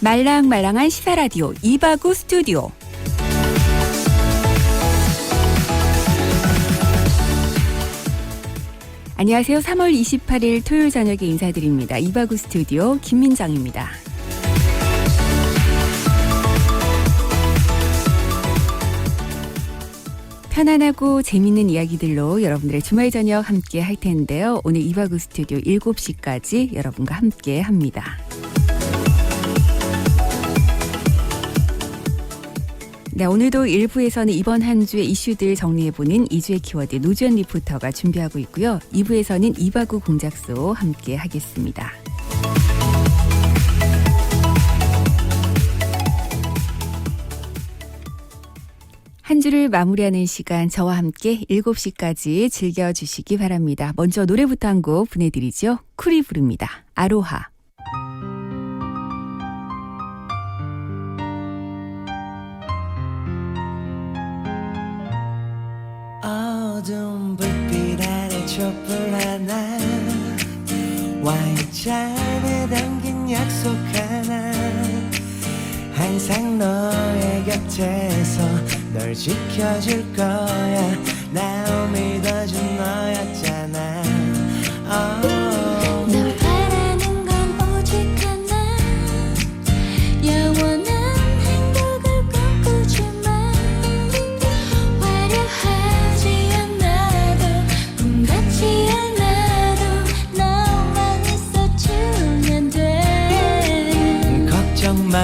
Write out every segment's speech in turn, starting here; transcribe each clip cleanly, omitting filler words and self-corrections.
말랑말랑한 시사라디오 이바구 스튜디오. 안녕하세요. 3월 28일 토요일 저녁에 인사드립니다. 이바구 스튜디오 김민정입니다. 편안하고 재밌는 이야기들로 여러분들의 주말 저녁 함께 할 텐데요. 오늘 이바구 스튜디오 7시까지 여러분과 함께 합니다. 네, 오늘도 1부에서는 이번 한 주의 이슈들 정리해보는 2주의 키워드 노주현 리포터가 준비하고 있고요. 2부에서는 이바구 공작소 함께 하겠습니다. 한 주를 마무리하는 시간 저와 함께 7시까지 즐겨주시기 바랍니다. 먼저 노래부터 한 곡 보내드리죠. 쿨이 부릅니다. 아로하. 어두운 불빛 아래 촛불 하나 와인잔에 담긴 약속 하나 항상 너의 곁에서 널 지켜줄 거야 날 믿어준 너였잖아 널 바라는 건 오직 하나 영원한 행복을 꿈꾸지만 화려하지 않아도 꿈 같지 않아도 너만 있어주면 돼 걱정 마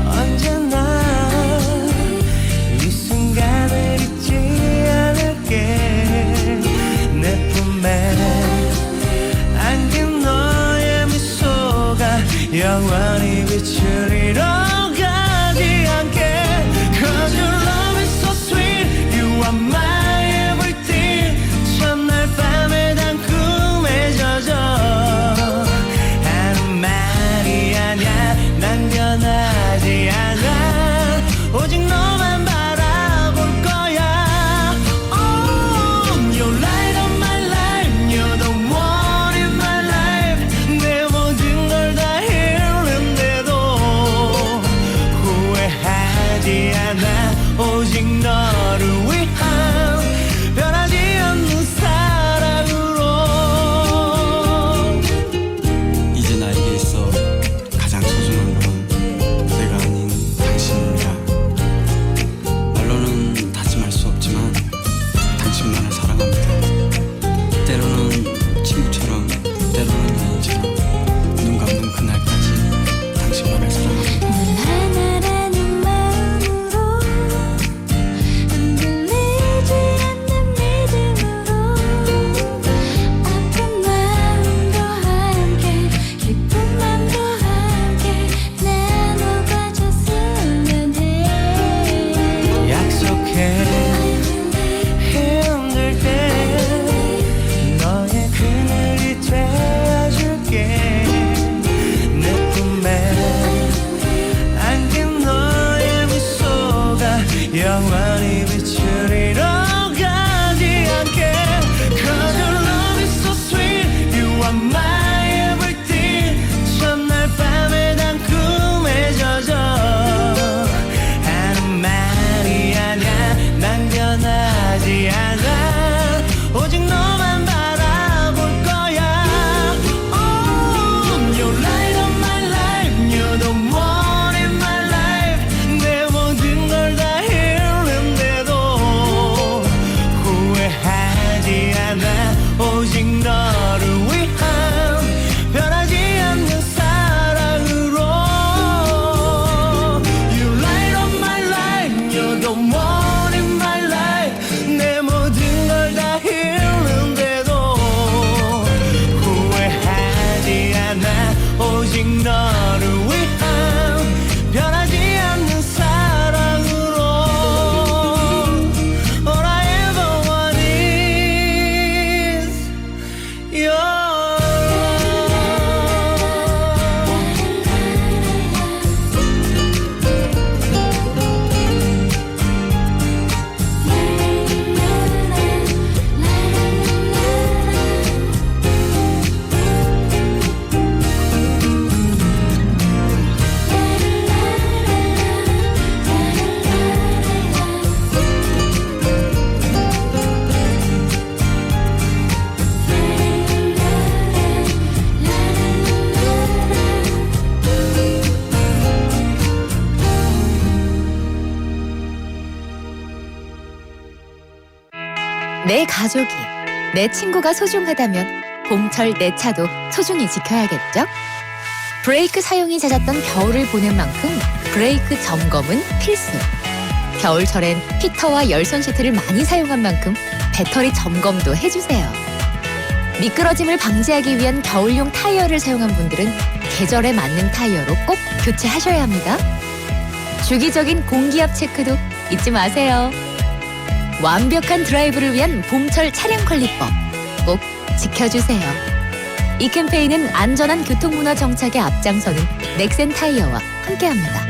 언제나 이 순간을 잊지 않을게 내 품에 안긴 너의 미소가 영원히 비추리러 가지 않게 Cause your love is so sweet You are my everything 첫날 밤에 단 꿈에 젖어 하는 말이 아냐 난 변하지 않아 오직 너만 바라볼 거야 Oh, you're light of my life You're the one in my life 내 모든 걸 다 잃는데도 후회하지 않아 오직 너를 위한 변하지 않는 사랑으로 이제 나에게 있어 가장 소중한 건 내가 아닌 당신입니다. 말로는 다짐할 수 없지만 당신만을 사랑합니다. 때로는 친구처럼 때로는 연인처럼 눈 감는 그날까지 당신만을 사랑합니다. 늘 하나라는 마음으로 흔들리지 않는 믿음으로 아픈 마음도 함께 기쁜 맘도 함께 나눠가졌으면 해 약속해 힘들 때 너의 그늘이 되어줄게 내 품에 안긴 너의 미소가 영원히 비추리러 가지 않게 Cause your love is so sweet You are my everything 첫날 밤에 단 꿈에 젖어 하는 말이 아냐 난 변하지 않아 오직 너만 바라볼 거야 Oh, you're light of my life You're the one in my life 내 모든 걸 다 잃는데도 후회하지 않아 오직 너를 위한 변하지 않는 사랑으로 You light of my life You're the one in my life 내 모든 걸 다 잃는데도 후회하지 않아 오직 너를 위한 변하지 않는 사랑으로 All I ever want is your love 내 가족이, 내 친구가 소중하다면 봄철 내 차도 소중히 지켜야겠죠? 브레이크 사용이 잦았던 겨울을 보낸 만큼 브레이크 점검은 필수. 겨울철엔 히터와 열선 시트를 많이 사용한 만큼 배터리 점검도 해주세요. 미끄러짐을 방지하기 위한 겨울용 타이어를 사용한 분들은 계절에 맞는 타이어로 꼭 교체하셔야 합니다. 주기적인 공기압 체크도 잊지 마세요. 완벽한 드라이브를 위한 봄철 차량 관리법 꼭 지켜주세요. 이 캠페인은 안전한 교통문화 정착에 앞장서는 넥센 타이어와 함께합니다.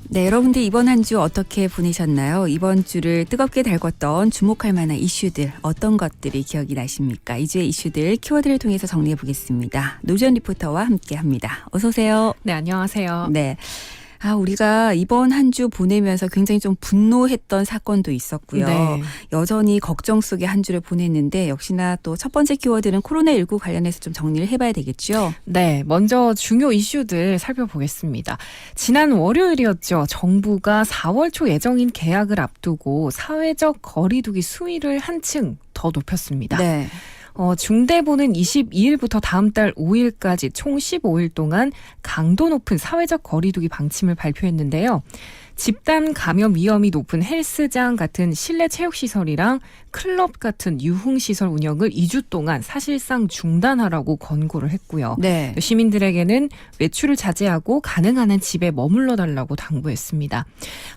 네, 여러분들 이번 한 주 어떻게 보내셨나요? 이번 주를 뜨겁게 달궜던 주목할 만한 이슈들 어떤 것들이 기억이 나십니까? 이 주의 이슈들 키워드를 통해서 정리해 보겠습니다. 노지연 리포터와 함께합니다. 어서 오세요. 네, 안녕하세요. 네. 우리가 이번 한 주 보내면서 굉장히 좀 분노했던 사건도 있었고요. 네. 여전히 걱정 속의 한 주를 보냈는데 역시나 또 첫 번째 키워드는 코로나19 관련해서 좀 정리를 해봐야 되겠죠. 네, 먼저 중요 이슈들 살펴보겠습니다. 지난 월요일이었죠. 정부가 4월 초 예정인 개학을 앞두고 사회적 거리두기 수위를 한층 더 높였습니다. 네. 중대본은 22일부터 다음 달 5일까지 총 15일 동안 강도 높은 사회적 거리두기 방침을 발표했는데요. 집단 감염 위험이 높은 헬스장 같은 실내 체육시설이랑 클럽 같은 유흥시설 운영을 2주 동안 사실상 중단하라고 권고를 했고요. 네. 시민들에게는 외출을 자제하고 가능한 한 집에 머물러 달라고 당부했습니다.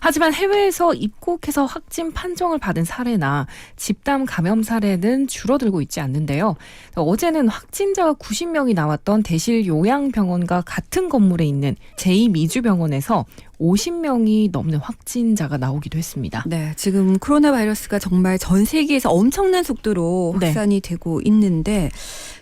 하지만 해외에서 입국해서 확진 판정을 받은 사례나 집단 감염 사례는 줄어들고 있지 않는데요. 어제는 확진자가 90명이 나왔던 대실 요양병원과 같은 건물에 있는 제2미주병원에서 50명이 넘는 확진자가 나오기도 했습니다. 네, 지금 코로나 바이러스가 정말 전 세계에서 엄청난 속도로 확산이 되고 있는데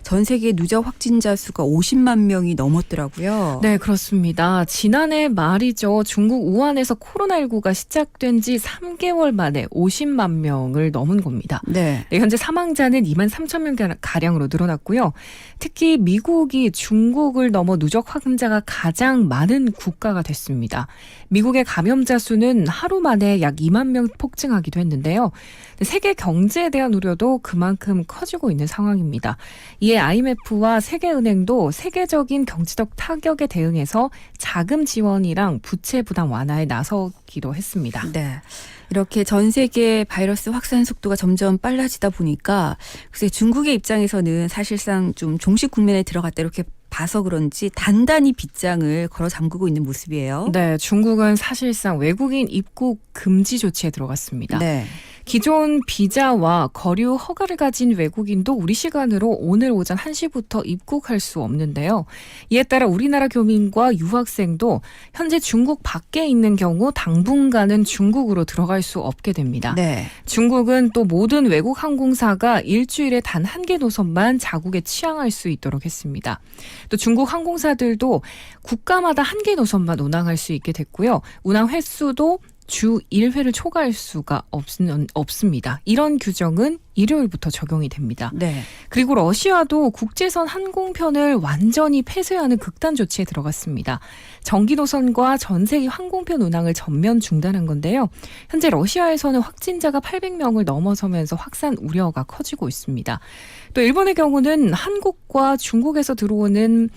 전 세계 누적 확진자 수가 50만 명이 넘었더라고요. 네, 그렇습니다. 지난해 말이죠. 중국 우한에서 코로나19가 시작된 지 3개월 만에 50만 명을 넘은 겁니다. 네. 네, 현재 사망자는 2만 3천 명 가량으로 늘어났고요. 특히 미국이 중국을 넘어 누적 확진자가 가장 많은 국가가 됐습니다. 미국의 감염자 수는 하루 만에 약 2만 명 폭증하기도 했는데요. 세계 경제에 대한 우려도 그만큼 커지고 있는 상황입니다. 이에 IMF와 세계은행도 세계적인 경제적 타격에 대응해서 자금 지원이랑 부채 부담 완화에 나서기로 했습니다. 네. 이렇게 전 세계 바이러스 확산 속도가 점점 빨라지다 보니까 글쎄 중국의 입장에서는 사실상 좀 종식 국면에 들어갔다 이렇게 봐서 그런지 단단히 빗장을 걸어 잠그고 있는 모습이에요. 네, 중국은 사실상 외국인 입국 금지 조치에 들어갔습니다. 네. 기존 비자와 거류 허가를 가진 외국인도 우리 시간으로 오늘 오전 1시부터 입국할 수 없는데요. 이에 따라 우리나라 교민과 유학생도 현재 중국 밖에 있는 경우 당분간은 중국으로 들어갈 수 없게 됩니다. 네. 중국은 또 모든 외국 항공사가 일주일에 단 1개 노선만 자국에 취항할 수 있도록 했습니다. 또 중국 항공사들도 국가마다 1개 노선만 운항할 수 있게 됐고요. 운항 횟수도 주 1회를 초과할 수가 없습니다. 이런 규정은 일요일부터 적용이 됩니다. 네. 그리고 러시아도 국제선 항공편을 완전히 폐쇄하는 극단 조치에 들어갔습니다. 정기 노선과 전 세계 항공편 운항을 전면 중단한 건데요. 현재 러시아에서는 확진자가 800명을 넘어서면서 확산 우려가 커지고 있습니다. 또 일본의 경우는 한국과 중국에서 들어오는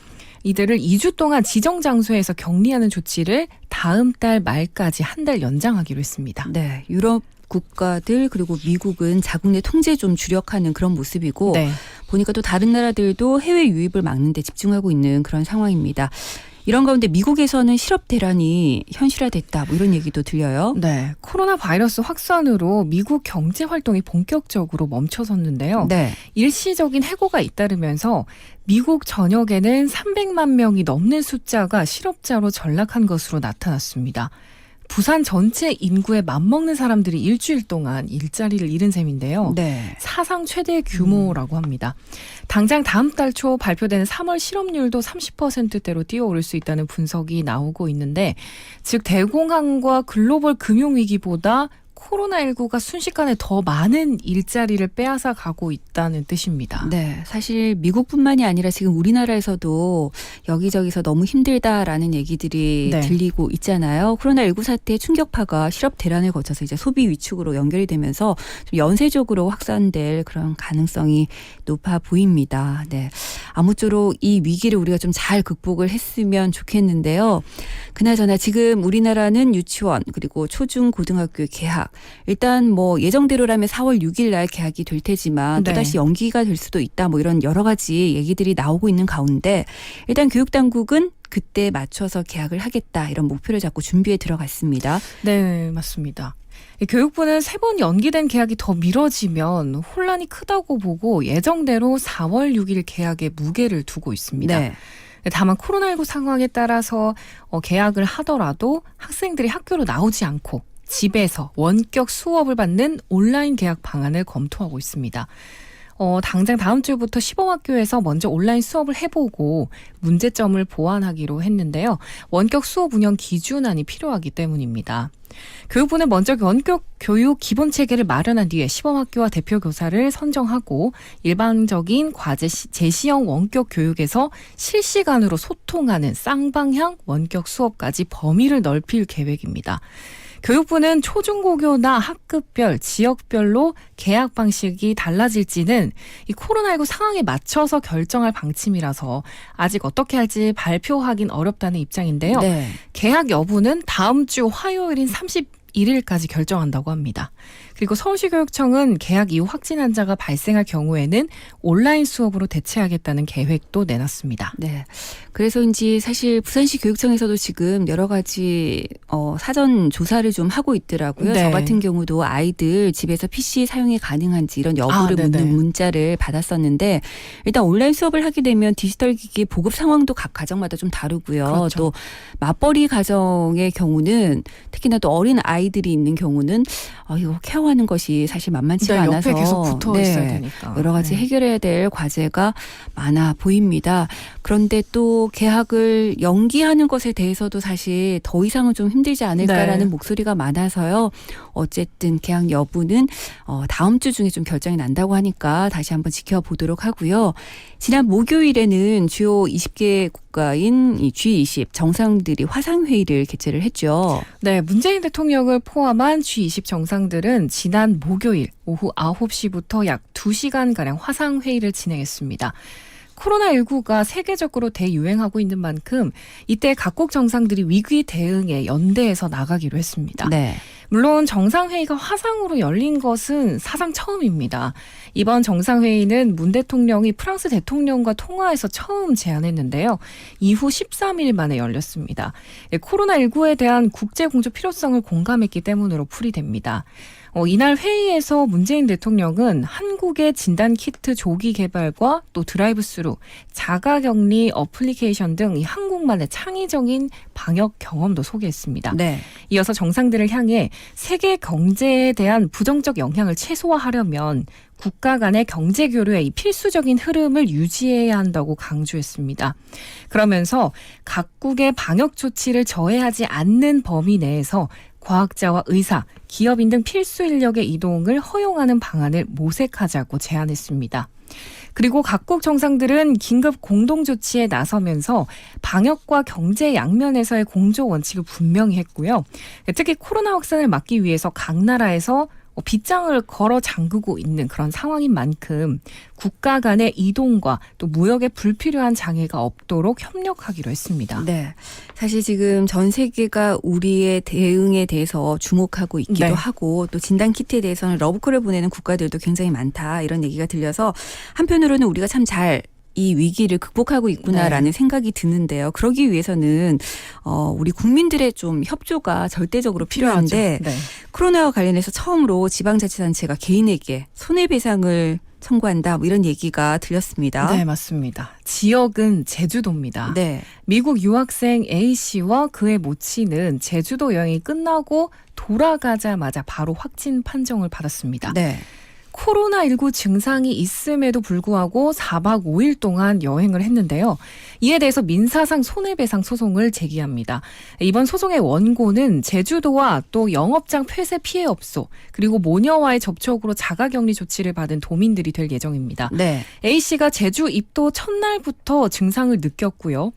이들을 2주 동안 지정 장소에서 격리하는 조치를 다음 달 말까지 한 달 연장하기로 했습니다. 네. 유럽 국가들 그리고 미국은 자국 내 통제에 좀 주력하는 그런 모습이고 네. 보니까 또 다른 나라들도 해외 유입을 막는 데 집중하고 있는 그런 상황입니다. 이런 가운데 미국에서는 실업 대란이 현실화됐다 뭐 이런 얘기도 들려요. 네, 코로나 바이러스 확산으로 미국 경제 활동이 본격적으로 멈춰섰는데요. 네. 일시적인 해고가 잇따르면서 미국 전역에는 300만 명이 넘는 숫자가 실업자로 전락한 것으로 나타났습니다. 부산 전체 인구에 맞먹는 사람들이 일주일 동안 일자리를 잃은 셈인데요. 네. 사상 최대 규모라고 합니다. 당장 다음 달 초 발표되는 3월 실업률도 30%대로 뛰어오를 수 있다는 분석이 나오고 있는데 즉 대공황과 글로벌 금융위기보다 코로나19가 순식간에 더 많은 일자리를 빼앗아 가고 있다는 뜻입니다. 네, 사실 미국뿐만이 아니라 지금 우리나라에서도 여기저기서 너무 힘들다라는 얘기들이 네. 들리고 있잖아요. 코로나19 사태의 충격파가 실업 대란을 거쳐서 이제 소비 위축으로 연결이 되면서 좀 연쇄적으로 확산될 그런 가능성이 높아 보입니다. 네, 아무쪼록 이 위기를 우리가 좀 잘 극복을 했으면 좋겠는데요. 그나저나 지금 우리나라는 유치원 그리고 초중 고등학교 개학 일단 뭐 예정대로라면 4월 6일 날 개학이 될 테지만 네. 또다시 연기가 될 수도 있다 뭐 이런 여러 가지 얘기들이 나오고 있는 가운데 일단 교육당국은 그때 맞춰서 개학을 하겠다 이런 목표를 잡고 준비에 들어갔습니다. 네, 맞습니다. 교육부는 3번 연기된 개학이 더 미뤄지면 혼란이 크다고 보고 예정대로 4월 6일 개학에 무게를 두고 있습니다. 네. 다만 코로나19 상황에 따라서 개학을 하더라도 학생들이 학교로 나오지 않고 집에서 원격 수업을 받는 온라인 개학 방안을 검토하고 있습니다. 당장 다음 주부터 시범학교에서 먼저 온라인 수업을 해보고 문제점을 보완하기로 했는데요. 원격 수업 운영 기준안이 필요하기 때문입니다. 교육부는 먼저 원격 교육 기본 체계를 마련한 뒤에 시범학교와 대표 교사를 선정하고 일반적인 과제 제시형 원격 교육에서 실시간으로 소통하는 쌍방향 원격 수업까지 범위를 넓힐 계획입니다. 교육부는 초중고교나 학급별, 지역별로 개학 방식이 달라질지는 이 코로나19 상황에 맞춰서 결정할 방침이라서 아직 어떻게 할지 발표하긴 어렵다는 입장인데요. 네. 개학 여부는 다음 주 화요일인 31일까지 결정한다고 합니다. 그리고 서울시교육청은 개학 이후 확진 환자가 발생할 경우에는 온라인 수업으로 대체하겠다는 계획도 내놨습니다. 네. 그래서인지 사실 부산시 교육청에서도 지금 여러 가지 사전 조사를 좀 하고 있더라고요. 네. 저 같은 경우도 아이들 집에서 PC 사용이 가능한지 이런 여부를 네네. 묻는 문자를 받았었는데 일단 온라인 수업을 하게 되면 디지털 기기 보급 상황도 각 가정마다 좀 다르고요. 그렇죠. 또 맞벌이 가정의 경우는 특히나 또 어린 아이들이 있는 경우는 이거 케어하는 것이 사실 만만치가 네, 않아서 옆에 계속 붙어 있어야 네. 되니까. 여러 가지 네. 해결해야 될 과제가 많아 보입니다. 그런데 또 개학을 연기하는 것에 대해서도 사실 더 이상은 좀 힘들지 않을까라는 네. 목소리가 많아서요. 어쨌든 개학 여부는 다음 주 중에 좀 결정이 난다고 하니까 다시 한번 지켜보도록 하고요. 지난 목요일에는 주요 20개 국가인 이 G20 정상들이 화상회의를 개최를 했죠. 네, 문재인 대통령을 포함한 G20 정상들은 지난 목요일 오후 9시부터 약 2시간가량 화상회의를 진행했습니다. 코로나19가 세계적으로 대유행하고 있는 만큼 이때 각국 정상들이 위기 대응에 연대해서 나가기로 했습니다. 네. 물론 정상회의가 화상으로 열린 것은 사상 처음입니다. 이번 정상회의는 문 대통령이 프랑스 대통령과 통화해서 처음 제안했는데요. 이후 13일 만에 열렸습니다. 코로나19에 대한 국제공조 필요성을 공감했기 때문으로 풀이됩니다. 이날 회의에서 문재인 대통령은 한국의 진단키트 조기 개발과 또 드라이브스루, 자가격리 어플리케이션 등 이 한국만의 창의적인 방역 경험도 소개했습니다. 네. 이어서 정상들을 향해 세계 경제에 대한 부정적 영향을 최소화하려면 국가 간의 경제 교류의 이 필수적인 흐름을 유지해야 한다고 강조했습니다. 그러면서 각국의 방역 조치를 저해하지 않는 범위 내에서 과학자와 의사, 기업인 등 필수 인력의 이동을 허용하는 방안을 모색하자고 제안했습니다. 그리고 각국 정상들은 긴급 공동조치에 나서면서 방역과 경제 양면에서의 공조 원칙을 분명히 했고요. 특히 코로나 확산을 막기 위해서 각 나라에서 빗장을 걸어 잠그고 있는 그런 상황인 만큼 국가 간의 이동과 또 무역에 불필요한 장애가 없도록 협력하기로 했습니다. 네. 사실 지금 전 세계가 우리의 대응에 대해서 주목하고 있기도 네. 하고 또 진단키트에 대해서는 러브콜을 보내는 국가들도 굉장히 많다 이런 얘기가 들려서 한편으로는 우리가 참 잘 이 위기를 극복하고 있구나라는 생각이 드는데요. 그러기 위해서는 우리 국민들의 좀 협조가 절대적으로 필요한데 네. 코로나와 관련해서 처음으로 지방자치단체가 개인에게 손해배상을 청구한다 뭐 이런 얘기가 들렸습니다. 네, 맞습니다. 지역은 제주도입니다. 네. 미국 유학생 A씨와 그의 모친은 제주도 여행이 끝나고 돌아가자마자 바로 확진 판정을 받았습니다. 네. 코로나19 증상이 있음에도 불구하고 4박 5일 동안 여행을 했는데요. 이에 대해서 민사상 손해배상 소송을 제기합니다. 이번 소송의 원고는 제주도와 또 영업장 폐쇄 피해업소 그리고 모녀와의 접촉으로 자가격리 조치를 받은 도민들이 될 예정입니다. 네. A씨가 제주 입도 첫날부터 증상을 느꼈고요.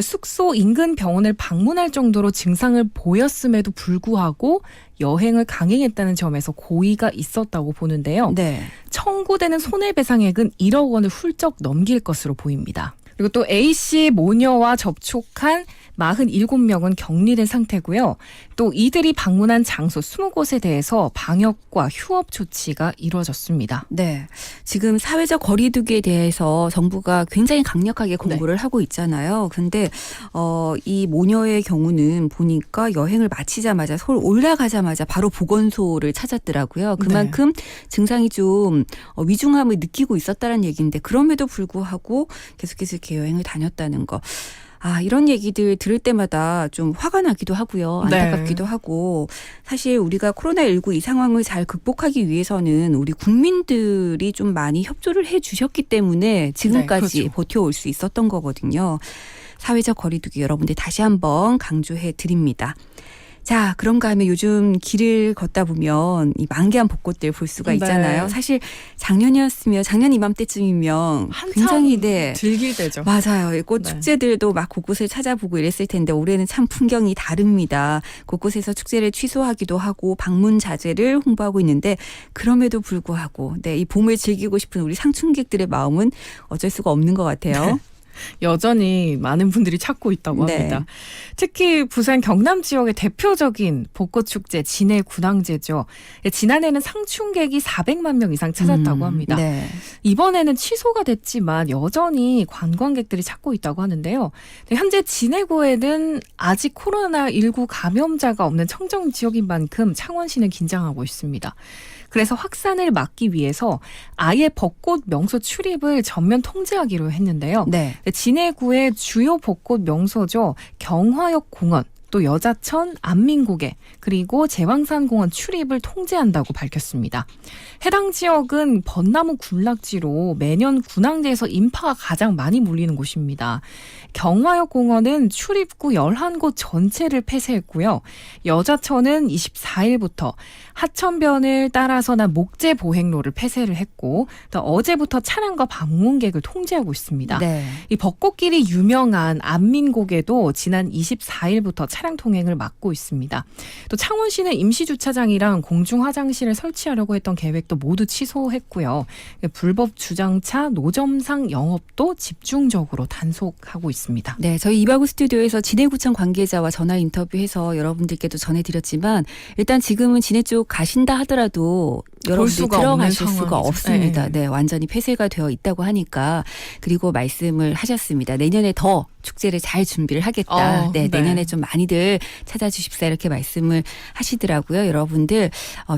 숙소 인근 병원을 방문할 정도로 증상을 보였음에도 불구하고 여행을 강행했다는 점에서 고의가 있었다고 보는데요. 네. 청구되는 손해배상액은 1억 원을 훌쩍 넘길 것으로 보입니다. 그리고 또 A씨 모녀와 접촉한 47명은 격리된 상태고요. 또 이들이 방문한 장소 20곳에 대해서 방역과 휴업 조치가 이루어졌습니다. 네. 지금 사회적 거리두기에 대해서 정부가 굉장히 강력하게 공고를 하고 있잖아요. 근데 이 모녀의 경우는 보니까 여행을 마치자마자 서울 올라가자마자 바로 보건소를 찾았더라고요. 그만큼 증상이 좀 위중함을 느끼고 있었다는 얘기인데 그럼에도 불구하고 계속해서 이렇게 여행을 다녔다는 거. 아, 이런 얘기들 들을 때마다 좀 화가 나기도 하고요. 안타깝기도 하고. 사실 우리가 코로나19 이 상황을 잘 극복하기 위해서는 우리 국민들이 좀 많이 협조를 해 주셨기 때문에 지금까지 그렇죠. 버텨올 수 있었던 거거든요. 사회적 거리두기 여러분들 다시 한번 강조해 드립니다. 자, 그런가 하면 요즘 길을 걷다 보면 이 만개한 벚꽃들 볼 수가 있잖아요. 네. 사실 작년 이맘때쯤이면 굉장히 즐길 때죠. 맞아요. 이 꽃 네. 축제들도 막 곳곳을 찾아보고 이랬을 텐데 올해는 참 풍경이 다릅니다. 곳곳에서 축제를 취소하기도 하고 방문 자제를 홍보하고 있는데 그럼에도 불구하고 이 봄을 즐기고 싶은 우리 상춘객들의 마음은 어쩔 수가 없는 것 같아요. 여전히 많은 분들이 찾고 있다고 합니다. 특히 부산 경남 지역의 대표적인 벚꽃축제 진해 군항제죠. 지난해는 상춘객이 400만 명 이상 찾았다고 합니다. 네. 이번에는 취소가 됐지만 여전히 관광객들이 찾고 있다고 하는데요. 현재 진해구에는 아직 코로나19 감염자가 없는 청정 지역인 만큼 창원시는 긴장하고 있습니다. 그래서 확산을 막기 위해서 아예 벚꽃 명소 출입을 전면 통제하기로 했는데요. 네. 진해구의 주요 벚꽃 명소죠. 경화역 공원, 또 여자천, 안민고개, 그리고 제왕산 공원 출입을 통제한다고 밝혔습니다. 해당 지역은 벚나무 군락지로 매년 군항제에서 인파가 가장 많이 몰리는 곳입니다. 경화역 공원은 출입구 11곳 전체를 폐쇄했고요. 여자천은 24일부터 하천변을 따라서 난 목재 보행로를 폐쇄를 했고 또 어제부터 차량과 방문객을 통제하고 있습니다. 네. 이 벚꽃길이 유명한 안민고개도 지난 24일부터 차량 통행을 막고 있습니다. 또 창원시는 임시주차장이랑 공중화장실을 설치하려고 했던 계획도 모두 취소했고요. 불법 주장차 노점상 영업도 집중적으로 단속하고 있습니다. 네, 저희 이바구 스튜디오에서 진해구청 관계자와 전화 인터뷰해서 여러분들께도 전해드렸지만 일단 지금은 진해 쪽 가신다 하더라도 여러분들이 들어가실 수가 없습니다. 네, 완전히 폐쇄가 되어 있다고 하니까 그리고 말씀을 하셨습니다. 내년에 더 축제를 잘 준비를 하겠다. 내년에 좀 많이들 찾아주십사 이렇게 말씀을 하시더라고요. 여러분들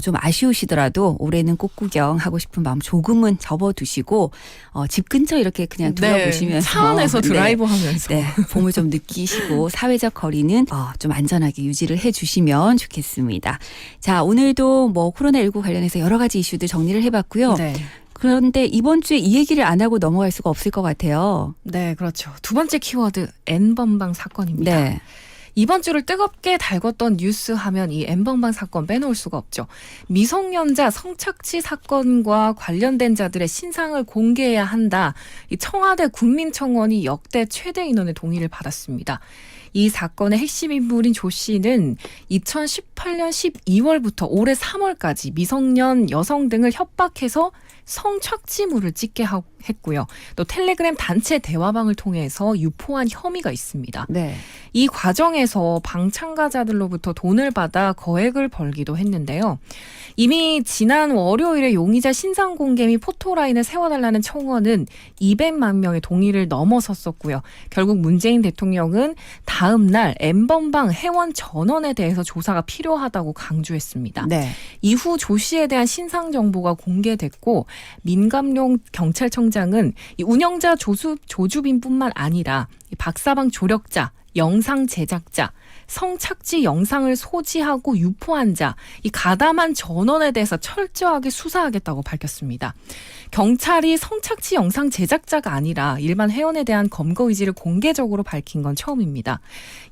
좀 아쉬우시더라도 올해는 꽃 구경하고 싶은 마음 조금은 접어두시고 집 근처 이렇게 그냥 둘러보시면서 차 안에서 드라이브하면서 봄을 좀 느끼시고 사회적 거리는 좀 안전하게 유지를 해주시면 좋겠습니다. 자, 오늘도 뭐 코로나19 관련해서 여러 가지 이슈들 정리를 해봤고요. 네. 그런데 이번 주에 이 얘기를 안 하고 넘어갈 수가 없을 것 같아요. 네, 그렇죠. 두 번째 키워드 N번방 사건입니다. 네. 이번 주를 뜨겁게 달궜던 뉴스 하면 이 N번방 사건 빼놓을 수가 없죠. 미성년자 성착취 사건과 관련된 자들의 신상을 공개해야 한다. 이 청와대 국민청원이 역대 최대 인원의 동의를 받았습니다. 이 사건의 핵심 인물인 조 씨는 2018년 12월부터 올해 3월까지 미성년 여성 등을 협박해서 성착취물을 찍게 했고요. 또 텔레그램 단체 대화방을 통해서 유포한 혐의가 있습니다. 네. 이 과정에서 방 참가자들로부터 돈을 받아 거액을 벌기도 했는데요. 이미 지난 월요일에 용의자 신상 공개 및 포토라인을 세워달라는 청원은 200만 명의 동의를 넘어섰었고요. 결국 문재인 대통령은 다음 날 N번방 회원 전원에 대해서 조사가 필요하다고 강조했습니다. 네. 이후 조 씨에 대한 신상 정보가 공개됐고 민감용 경찰청장은 이 운영자 조주빈뿐만 아니라 이 박사방 조력자 영상 제작자, 성착취 영상을 소지하고 유포한 자, 이 가담한 전원에 대해서 철저하게 수사하겠다고 밝혔습니다. 경찰이 성착취 영상 제작자가 아니라 일반 회원에 대한 검거 의지를 공개적으로 밝힌 건 처음입니다.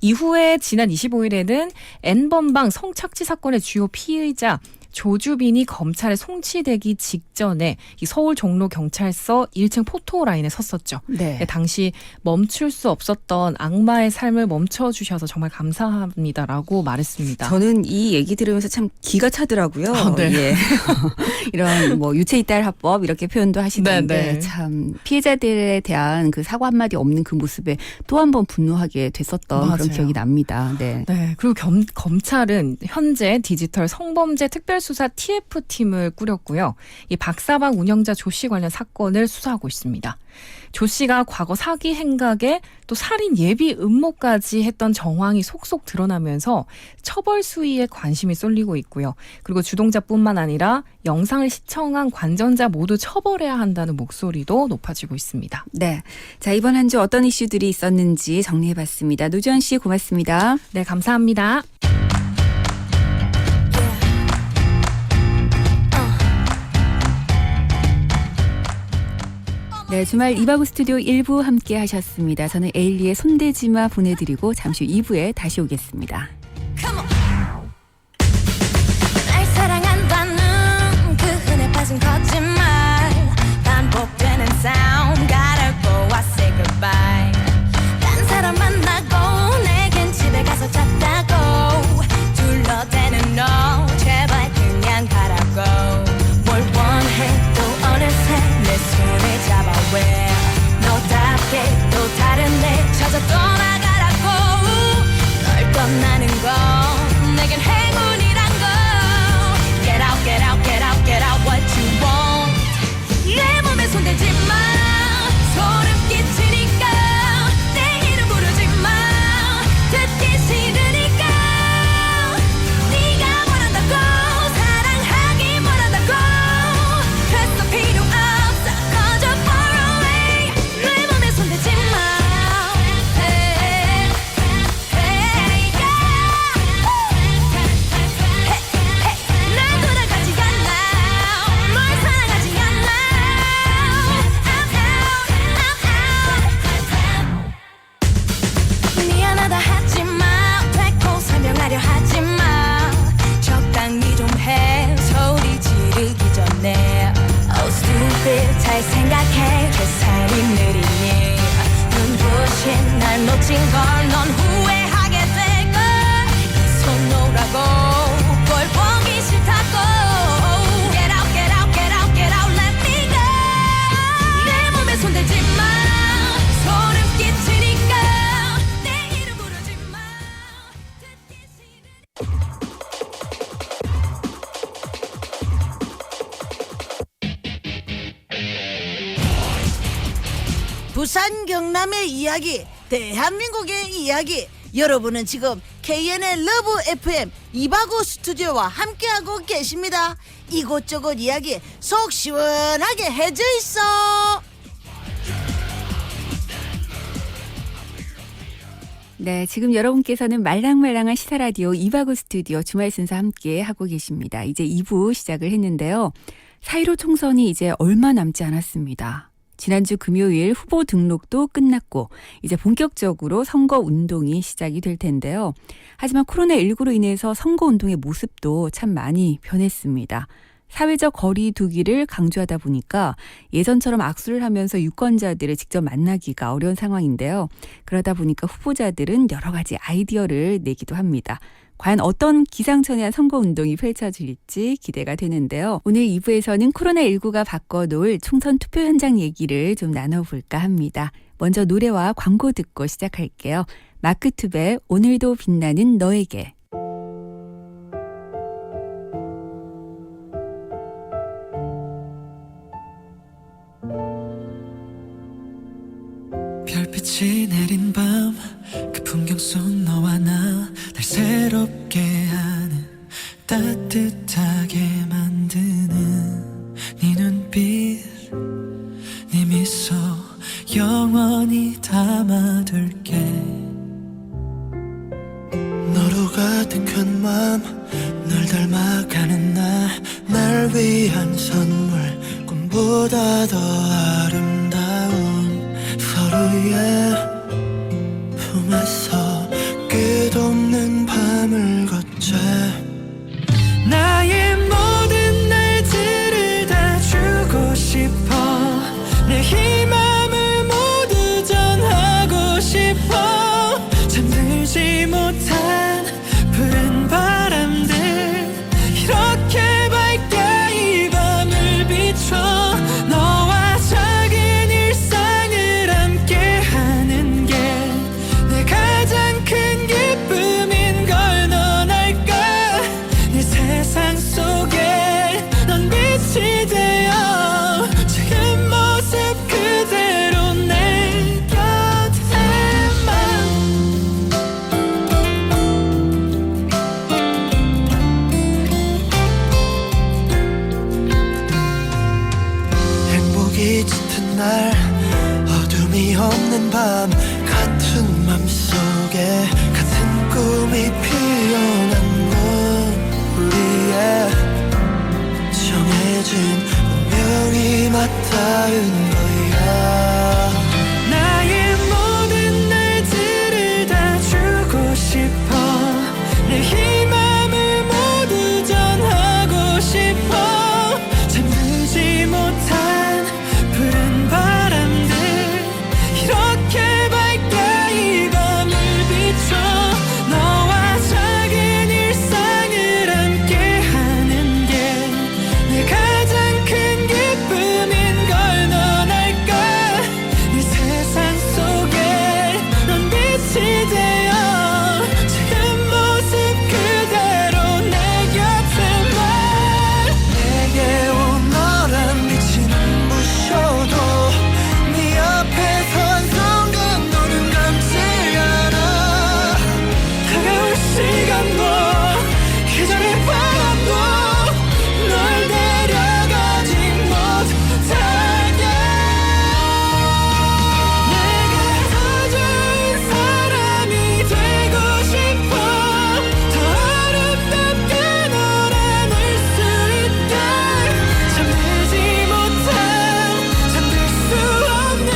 이후에 지난 25일에는 N번방 성착취 사건의 주요 피의자 조주빈이 검찰에 송치되기 직전에 이 서울 종로경찰서 1층 포토라인에 섰었죠. 네. 당시 멈출 수 없었던 악마의 삶을 멈춰주셔서 정말 감사합니다라고 말했습니다. 저는 이 얘기 들으면서 참 기가 차더라고요. 네. 예. 이런 뭐 유체이탈 합법 이렇게 표현도 하시던데 네, 네. 참 피해자들에 대한 그 사과 한마디 없는 그 모습에 또 한 번 분노하게 됐었던 그런 맞아요. 기억이 납니다. 네. 네, 그리고 검찰은 현재 디지털 성범죄 특별수사 TF팀을 꾸렸고요. 이 박사방 운영자 조 씨 관련 사건을 수사하고 있습니다. 조 씨가 과거 사기 행각에 또 살인 예비 음모까지 했던 정황이 속속 드러나면서 처벌 수위에 관심이 쏠리고 있고요. 그리고 주동자뿐만 아니라 영상을 시청한 관전자 모두 처벌해야 한다는 목소리도 높아지고 있습니다. 네. 자, 이번 한 주 어떤 이슈들이 있었는지 정리해봤습니다. 노주현 씨 고맙습니다. 네, 감사합니다. 네, 주말 이바구 스튜디오 1부 함께 하셨습니다. 저는 에일리의 손대지마 보내드리고 잠시 후 2부에 다시 오겠습니다. 날 사랑한다는 그 흔해 빠진 거짓말 반복되는 sound Gotta go, I say goodbye 딴 사람 만나고 내겐 집에 가서 잤다고 둘러대는 너 제발 그냥 가라고 뭘 원해 또 어느새 내 손을 잡아 왜 너답게 또 다른 데 찾아 떠나가라고 널 떠나는 건 내겐 행운이란 거 Get out, get out, get out, get out what you want 내 몸에 손대지 마 소름 끼치니까 내 이름 부르지 마 듣기 싫으니까 네가 원한다고 사랑하기 원한다고 그래서 필요 없어 꺼져 far away 내 몸에 손대지 마 Hey, hey, yeah. 난 돌아가지 않아 널 사랑하지 않아 미안하다 하지마 되고 설명하려 하지마 적당히 좀 해 소리 지르기 전에 Oh stupid 잘 생각해 계산이 느리니 눈부신 날 놓친 걸 넌 후회하게 될걸 이 손 놓으라고 꼴 보기 싫다고 Get out, get out, get out, get out, let me go 내 몸에 손대지 마 소름 끼치니까 내 이름 부르지 마 듣기 싫으니까 부산 경남의 이야기, 대한민국의 이야기. 여러분은 지금 KN의 러브 FM 이바구 스튜디오와 함께하고 계십니다. 이곳저곳 이야기 속 시원하게 해져 있어. 네, 지금 여러분께서는 말랑말랑한 시사라디오 이바구 스튜디오 주말 순서 함께 하고 계십니다. 이제 2부 시작을 했는데요. 4.15 총선이 이제 얼마 남지 않았습니다. 지난주 금요일 후보 등록도 끝났고 이제 본격적으로 선거운동이 시작이 될 텐데요. 하지만 코로나19로 인해서 선거운동의 모습도 참 많이 변했습니다. 사회적 거리 두기를 강조하다 보니까 예전처럼 악수를 하면서 유권자들을 직접 만나기가 어려운 상황인데요. 그러다 보니까 후보자들은 여러 가지 아이디어를 내기도 합니다. 과연 어떤 기상천외한 선거운동이 펼쳐질지 기대가 되는데요. 오늘 2부에서는 코로나19가 바꿔놓을 총선 투표 현장 얘기를 좀 나눠볼까 합니다. 먼저 노래와 광고 듣고 시작할게요. 마크투베 오늘도 빛나는 너에게. 별빛이 내린 밤 그 풍경 속 너와 나 날 새롭게 하는 따뜻하게 만드는 네 눈빛 네 미소 영원히 담아둘게 가득한 맘 널 닮아가는 날 위한 선물 꿈보다 더 아름다운 서로의 품에서 끝없는 밤을 걷자 나의 모든 날들을 다 주고 싶어 내 희망을 모두 전하고 싶어 잠들지 못한 푸른 바람들 이렇게 밝게 이 밤을 비춰 너와 작은 일상을 함께하는 게 내 가장 큰 기쁨인 걸 넌 알까 내 세상 속에 넌 빛이 되어 지금 모습 그대로 내 곁에만 행복이 짙은 날 어둠이 없는 밤 같은 맘속에 같은 꿈이 피어난 건 우리의 정해진 운명이 맞닿은 거야 나의 모든 날들을 다 주고 싶어 내 희망을 모두 전하고 싶어 잠들지 못한 푸른 바람들 이렇게 밝게 이 밤을 비춰 너와 작은 일상을 함께하는 게 내 가장 큰 기쁨인 걸 넌 알까 내 세상 속에 넌 빛이 되어 지금 모습 그대로 내 곁에만 내게 온 너란 빛이 눈부셔도 네 앞에 선 순간 너는 감지 않아 다가올 시간도 계절의 바람도 널 데려가지 못하게 내가 더 좋은 사람이 되고 싶어 더 아름답게 널 안을 수 있게 잠들지 못한 잠들 수 없는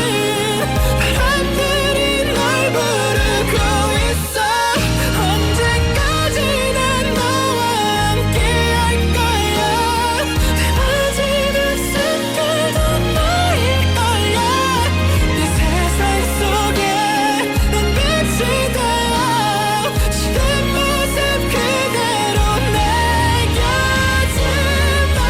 바람들이 널 부르고 있어 언제까지나 너와 함께 할 거야 내 마지막 순간도 너일 거야 내 세상 속에 넌 빛이 되어 지금 모습 그대로 내 곁에만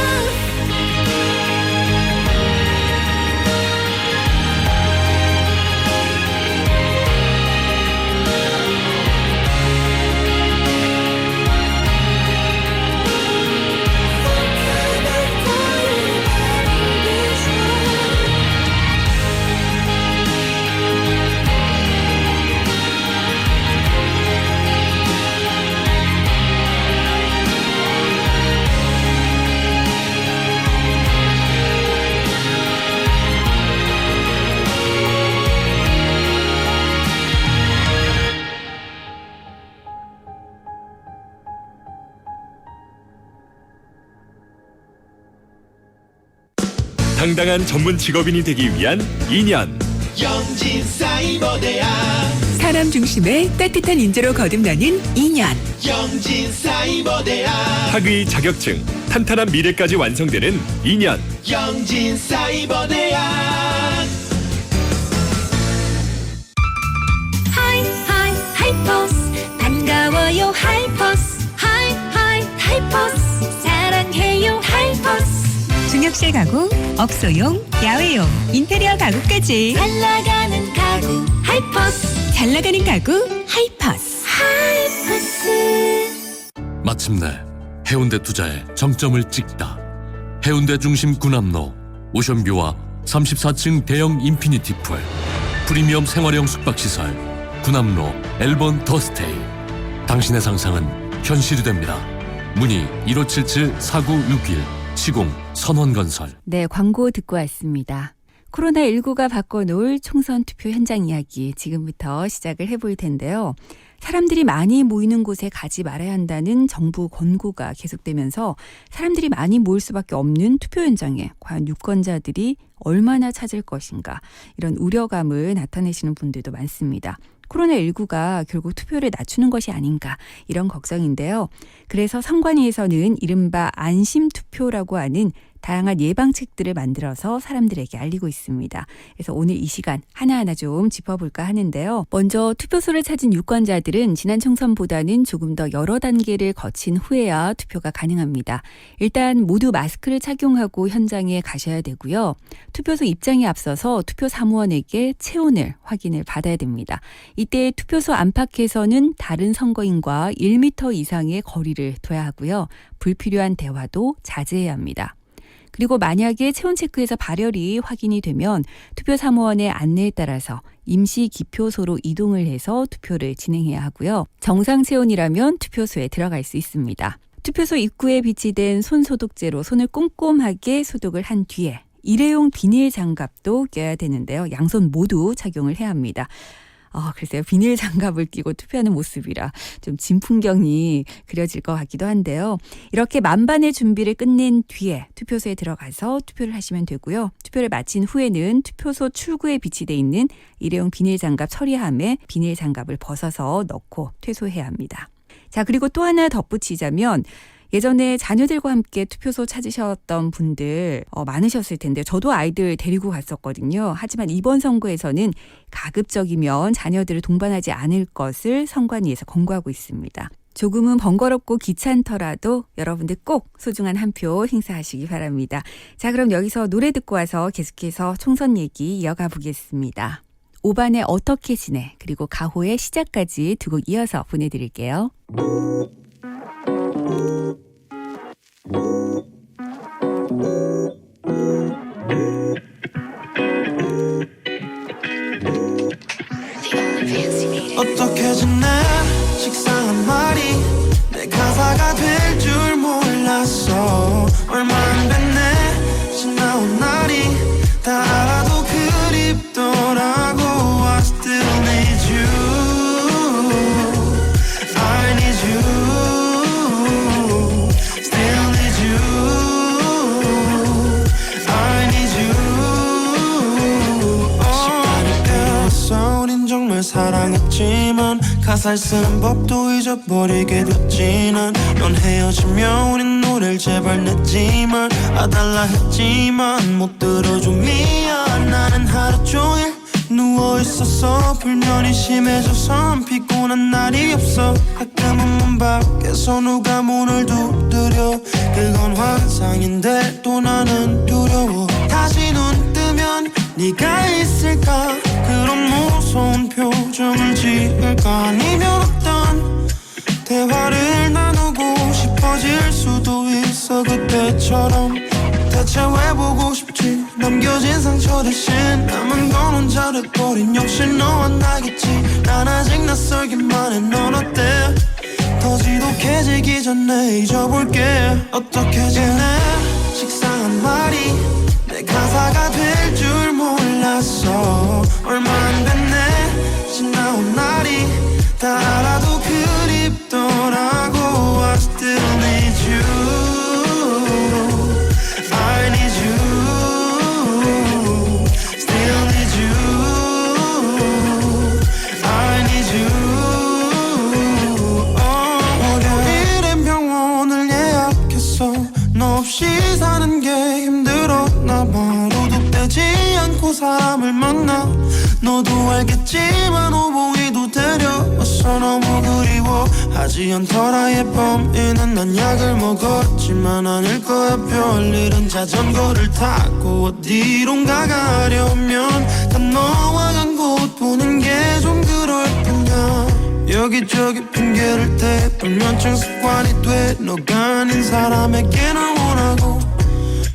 당당한 전문 직업인이 되기 위한 2년 영진 사이버대학 사람 중심의 따뜻한 인재로 거듭나는 2년. 영진 사이버대학 학위 자격증 탄탄한 미래까지 완성되는 2년 영진 사이버대학 하이퍼스 반가워요 하이퍼스 하이퍼스 사랑해요 하이퍼스 중역실 가구, 업소용, 야외용, 인테리어 가구까지 잘 나가는 가구 하이퍼스 잘 나가는 가구 하이퍼스. 마침내 해운대 투자에 정점을 찍다. 해운대 중심 군함로 오션뷰와 34층 대형 인피니티 풀 프리미엄 생활형 숙박시설 군함로 엘본 더스테이. 당신의 상상은 현실이 됩니다. 문의 1577-4961 시공 선원건설. 네, 광고 듣고 왔습니다. 코로나19가 바꿔놓을 총선 투표 현장 이야기 지금부터 시작을 해볼 텐데요. 사람들이 많이 모이는 곳에 가지 말아야 한다는 정부 권고가 계속되면서 사람들이 많이 모일 수밖에 없는 투표 현장에 과연 유권자들이 얼마나 찾을 것인가 이런 우려감을 나타내시는 분들도 많습니다. 코로나19가 결국 투표를 낮추는 것이 아닌가 이런 걱정인데요. 그래서 선관위에서는 이른바 안심투표라고 하는 다양한 예방책들을 만들어서 사람들에게 알리고 있습니다. 그래서 오늘 이 시간 하나하나 좀 짚어볼까 하는데요. 먼저 투표소를 찾은 유권자들은 지난 총선보다는 조금 더 여러 단계를 거친 후에야 투표가 가능합니다. 일단 모두 마스크를 착용하고 현장에 가셔야 되고요. 투표소 입장에 앞서서 투표 사무원에게 체온을 확인을 받아야 됩니다. 이때 투표소 안팎에서는 다른 선거인과 1m 이상의 거리를 둬야 하고요. 불필요한 대화도 자제해야 합니다. 그리고 만약에 체온 체크에서 발열이 확인이 되면 투표 사무원의 안내에 따라서 임시 기표소로 이동을 해서 투표를 진행해야 하고요. 정상 체온이라면 투표소에 들어갈 수 있습니다. 투표소 입구에 비치된 손소독제로 손을 꼼꼼하게 소독을 한 뒤에 일회용 비닐 장갑도 껴야 되는데요. 양손 모두 착용을 해야 합니다. 글쎄요. 비닐 장갑을 끼고 투표하는 모습이라 좀 진풍경이 그려질 것 같기도 한데요. 이렇게 만반의 준비를 끝낸 뒤에 투표소에 들어가서 투표를 하시면 되고요. 투표를 마친 후에는 투표소 출구에 비치돼 있는 일회용 비닐 장갑 처리함에 비닐 장갑을 벗어서 넣고 퇴소해야 합니다. 자, 그리고 또 하나 덧붙이자면 예전에 자녀들과 함께 투표소 찾으셨던 분들 많으셨을 텐데 저도 아이들 데리고 갔었거든요. 하지만 이번 선거에서는 가급적이면 자녀들을 동반하지 않을 것을 선관위에서 권고하고 있습니다. 조금은 번거롭고 귀찮더라도 여러분들 꼭 소중한 한 표 행사하시기 바랍니다. 자, 그럼 여기서 노래 듣고 와서 계속해서 총선 얘기 이어가 보겠습니다. 오반의 어떻게 지내 그리고 가호의 시작까지 두 곡 이어서 보내드릴게요. 어떻게 지내 식상한 말이 내 가사가 될 줄 몰랐어 얼마 안 됐네 지나온 날이 다 알아도 그립더라고 I still need you I need you Still need you I need you 시간이 되었어 우린 정말 사랑했지만 가사를 쓰는 법도 잊어버리게 됐지 넌 헤어지면 우린 노래를 제발 냈지만 아달라 했지만 못 들어줘 미안 나는 하루 종일 누워있었어 불면이 심해져서 피곤한 날이 없어 가끔은 문 밖에서 누가 문을 두드려 그건 환상인데 또 나는 두려워 다시 눈 뜨면 네가 있을까 그런 무서운 표정을 지을까 아니면 어떤 대화를 나누고 싶어질 수도 있어 그때처럼 대체 왜 보고 싶지 남겨진 상처 대신 남은 건 혼자 돼버린 역시 너와 나겠지 난 아직 낯설기만 해 넌 어때 더 지독해지기 전에 잊어볼게 어떻게 지내 식상한 말이 내 가사가 될 줄 몰랐어 얼마 안 됐네 지나온 날이 다 알아도 그립더라고 I still need you I need you Still need you I need you 월요일엔 병원을 예약했어 너 없이 사는 게 힘들었나 봐 도둑되지 않고 사람을 만나 너도 알겠지만 오봉이도 데려왔어 너무 그리워 하지 않더라 예범이는 난 약을 먹었지만 아닐 거야 별일은 자전거를 타고 어디론가 가려면 단 너와 간 곳 보는 게 좀 그럴 뿐이야 여기저기 핑계를 대 불면증 습관이 돼 너가 아닌 사람에게 널 원하고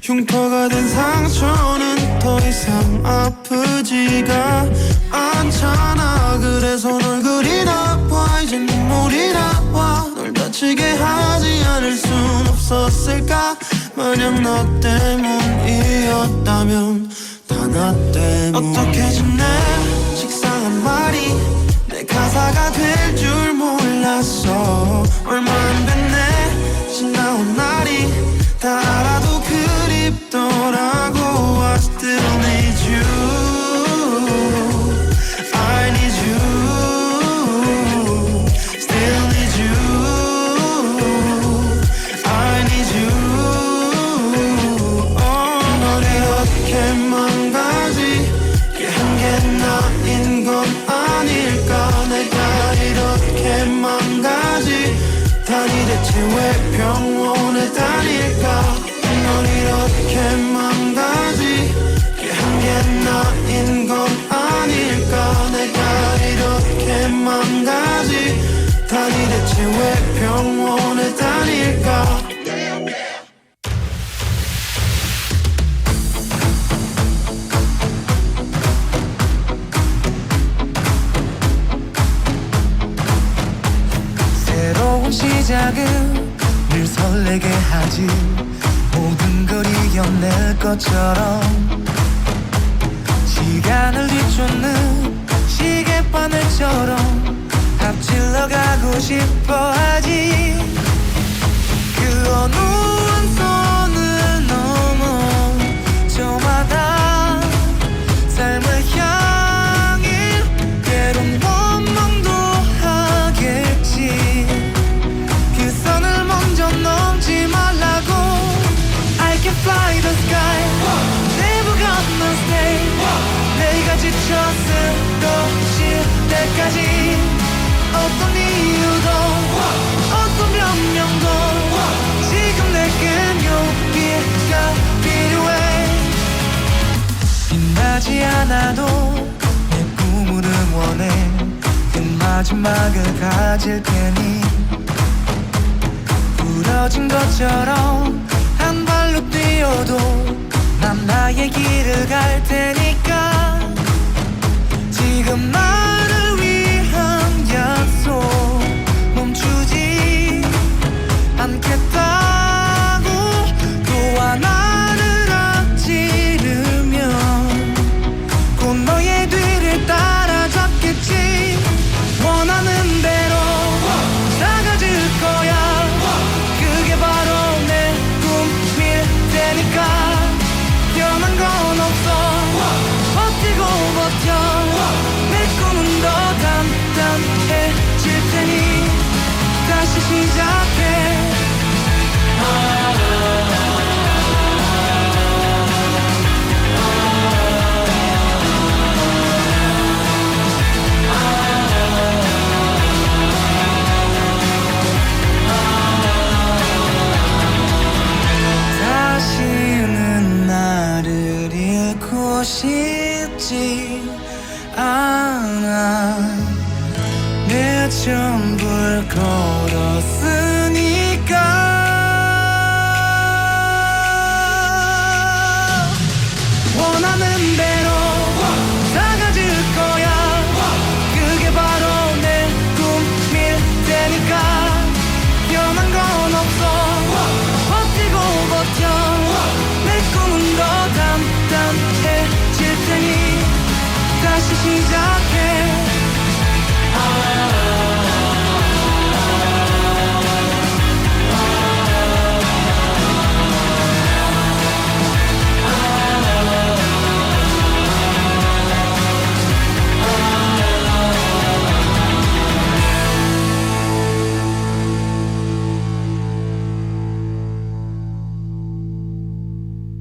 흉터가 된 상처는 더 이상 아프지가 않잖아 그래서 널 그리 나빠 이제 눈물이 나와 널 다치게 하지 않을 순 없었을까 만약 너 때문이었다면 단 것 때문에 어떻게 지내 식상한 말이 내 가사가 될 줄 몰랐어 얼마 안 됐네 지나온 날이 다 알아도 그립더라고 I still need you I need you Still need you I need you 너를 어떻게 망가지게 한 게 나인 건 아닐까 내가 이렇게 망가지 다니 대체 왜 병원에 다닐까 널 이렇게 망가지게 한 게 나인 건 아닐까 내가 이렇게 망가지 다니 대체 왜 병원에 다닐까 새로운 시작은 늘 설레게 하지 모든 걸 이겨낼 것처럼 시간을 뒤쫓는 시계바늘처럼 앞질러 가고 싶어 하지 그 어느 한 선을 넘어 저마다 삶을 향해 때론 원망도 하겠지 그 선을 먼저 넘지 말라고 I can fly the sky Never gonna stay 내가 지쳐 쓰러질 때까지 어떤 이유도 어떤 변명도 지금 내겐 용기가 필요해 빛나지 않아도 내 꿈을 응원해 그 마지막을 가질 테니 부러진 것처럼 한 발로 뛰어도 난 나의 길을 갈 테니까 지금 나를 위한 약속 멈추지 않겠다고 또 하나를 앞지르면 곧 너의 뒤를 따라잡겠지 원하는 대로 나가질 거야 그게 바로 내 꿈일 테니까 변한 건 없어 버티고 버텨 내 꿈은 더 단단해질 테니 다시 시작해 다시는 나를 잃고 싶지 않아 내 전부를 걸었으니까 원하는 대로 나가질 거야 그게 바로 내 꿈일 테니까 변한 건 없어 버티고 버텨 내 꿈은 더 단단해질 테니 다시 시작해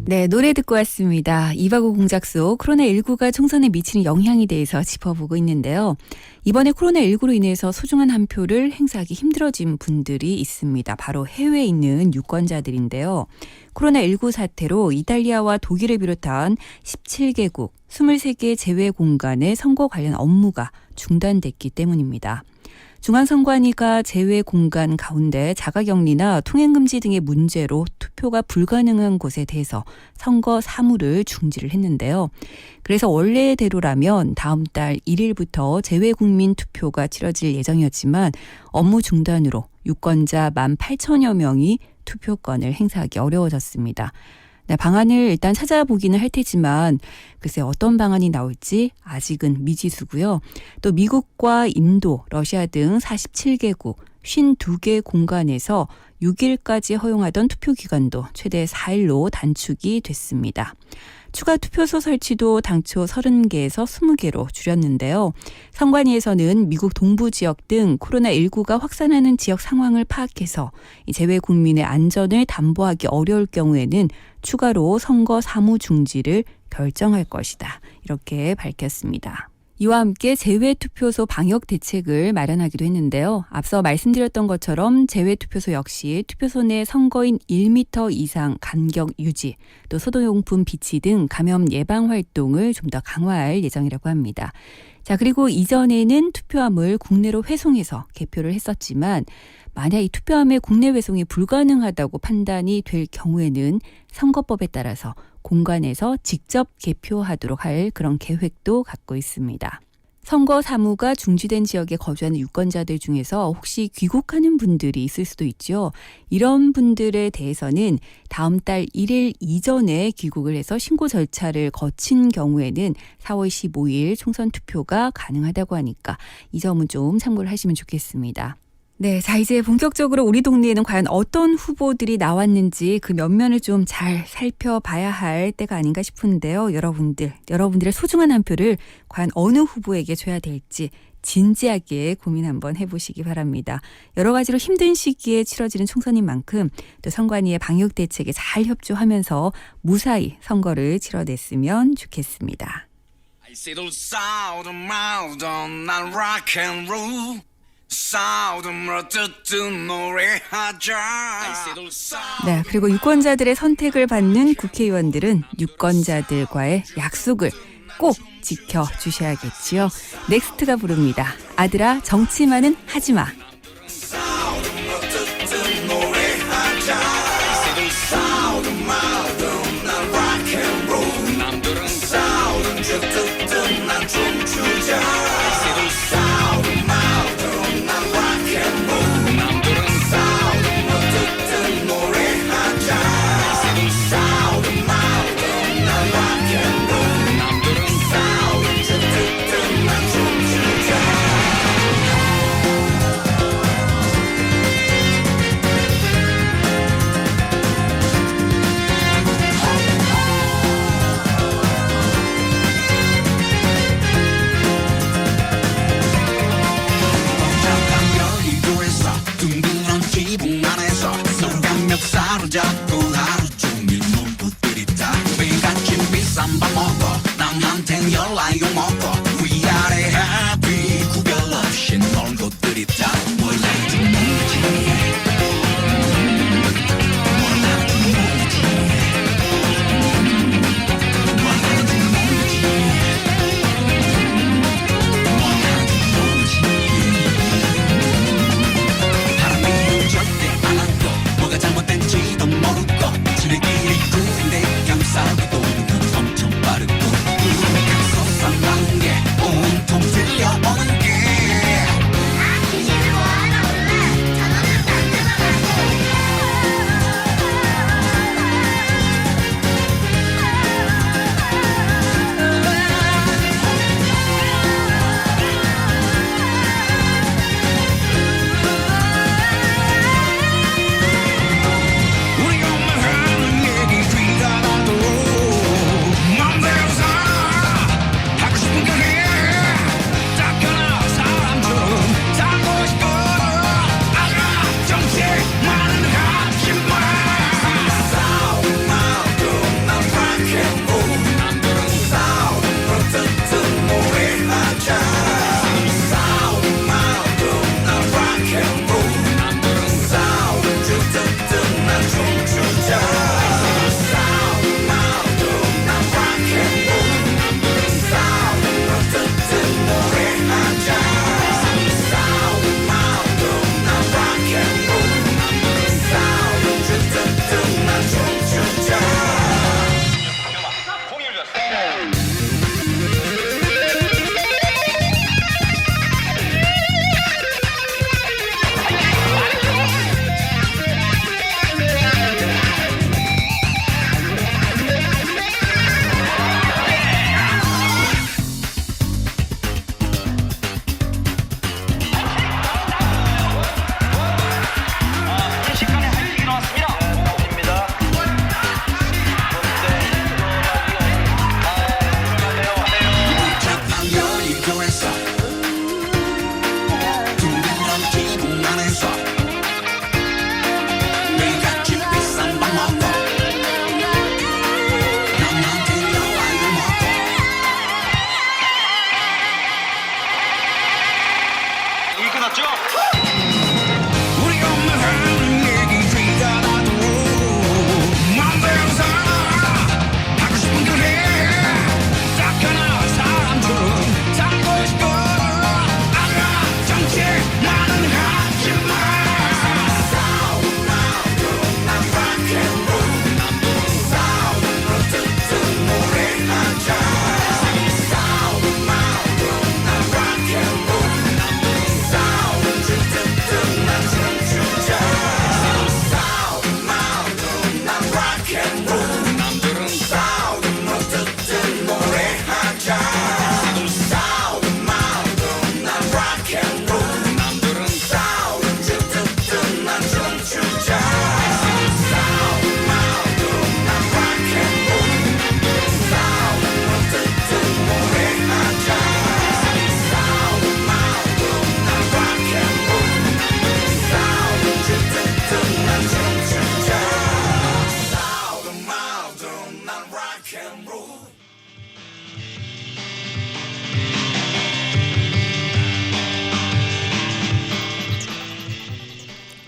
네, 노래 듣고 왔습니다. 이바구 공작소 코로나19가 총선에 미치는 영향에 대해서 짚어보고 있는데요. 이번에 코로나19로 인해서 소중한 한 표를 행사하기 힘들어진 분들이 있습니다. 바로 해외에 있는 유권자들인데요. 코로나19 사태로 이탈리아와 독일을 비롯한 17개국 23개 제외 공간의 선거 관련 업무가 중단됐기 때문입니다. 중앙선관위가 제외 공간 가운데 자가격리나 통행금지 등의 문제로 투표가 불가능한 곳에 대해서 선거 사무를 중지를 했는데요. 그래서 원래대로라면 다음 달 1일부터 제외국민 투표가 치러질 예정이었지만 업무 중단으로 유권자 18,000여 명이 투표권을 행사하기 어려워졌습니다. 네, 방안을 일단 찾아보기는 할 테지만 글쎄 어떤 방안이 나올지 아직은 미지수고요. 또 미국과 인도, 러시아 등 47개국 52개 공간에서 6일까지 허용하던 투표 기간도 최대 4일로 단축이 됐습니다. 추가 투표소 설치도 당초 30개에서 20개로 줄였는데요. 선관위에서는 미국 동부 지역 등 코로나19가 확산하는 지역 상황을 파악해서 재외 국민의 안전을 담보하기 어려울 경우에는 추가로 선거 사무 중지를 결정할 것이다. 이렇게 밝혔습니다. 이와 함께 재외투표소 방역 대책을 마련하기도 했는데요. 앞서 말씀드렸던 것처럼 재외투표소 역시 투표소 내 선거인 1m 이상 간격 유지, 또 소독용품 비치 등 감염 예방 활동을 좀 더 강화할 예정이라고 합니다. 자, 그리고 이전에는 투표함을 국내로 회송해서 개표를 했었지만 만약 이 투표함의 국내 배송이 불가능하다고 판단이 될 경우에는 선거법에 따라서 공관에서 직접 개표하도록 할 그런 계획도 갖고 있습니다. 선거 사무가 중지된 지역에 거주하는 유권자들 중에서 혹시 귀국하는 분들이 있을 수도 있죠. 이런 분들에 대해서는 다음 달 1일 이전에 귀국을 해서 신고 절차를 거친 경우에는 4월 15일 총선 투표가 가능하다고 하니까 이 점은 좀 참고를 하시면 좋겠습니다. 네, 자 이제 본격적으로 우리 동네에는 과연 어떤 후보들이 나왔는지 그 면면을 좀 잘 살펴봐야 할 때가 아닌가 싶은데요. 여러분들의 소중한 한 표를 과연 어느 후보에게 줘야 될지 진지하게 고민 한번 해보시기 바랍니다. 여러 가지로 힘든 시기에 치러지는 총선인 만큼 또 선관위의 방역 대책에 잘 협조하면서 무사히 선거를 치러냈으면 좋겠습니다. I say those southern miles on that rock and roll. 네, 그리고 유권자들의 선택을 받는 국회의원들은 유권자들과의 약속을 꼭 지켜주셔야겠지요. 넥스트가 부릅니다. 아들아 정치만은 하지마. 이게 끝났죠? 우리 엄마 하는 얘기가 나도 맘대로 살아 하고 싶은 걸 해 딱 하나 사람처럼 살고 싶어 아니야 정체 나는 하지마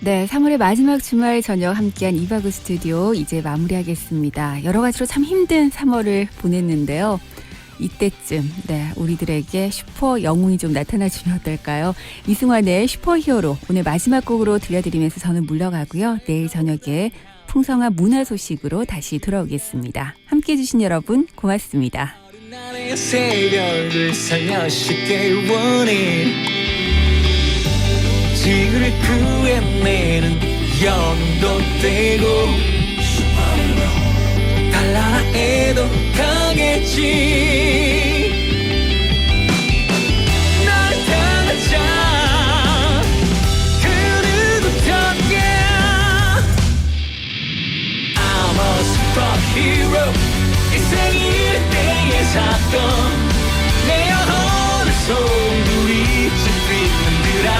네, 3월의 마지막 주말 저녁 함께한 이바구 스튜디오 이제 마무리하겠습니다. 여러 가지로 참 힘든 3월을 보냈는데요. 이때쯤 우리들에게 슈퍼 영웅이 좀 나타나주면 어떨까요? 이승환의 슈퍼히어로 오늘 마지막 곡으로 들려드리면서 저는 물러가고요. 내일 저녁에 풍성한 문화 소식으로 다시 돌아오겠습니다. 함께해 주신 여러분 고맙습니다. 나의 새별을 살며시게 원해 지구를 구해내는 영웅도 되고 달라라 해도 강했지 널 향하자 그 누구던가 I'm a superhero 일생일 때의 사건 내 영혼을 소리쳐 뛰는 그런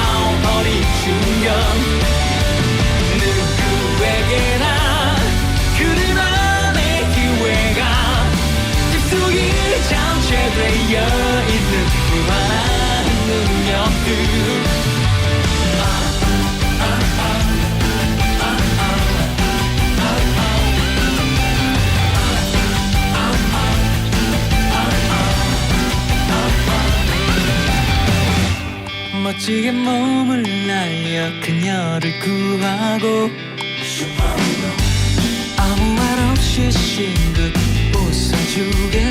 어린 순간 누구에게나 그는 안의 기회가 딥속이 잠재되어 있는 무한한 능력들 멋지게 몸을 날려 그녀를 구하고 아무 말 없이 싱긋 웃어주게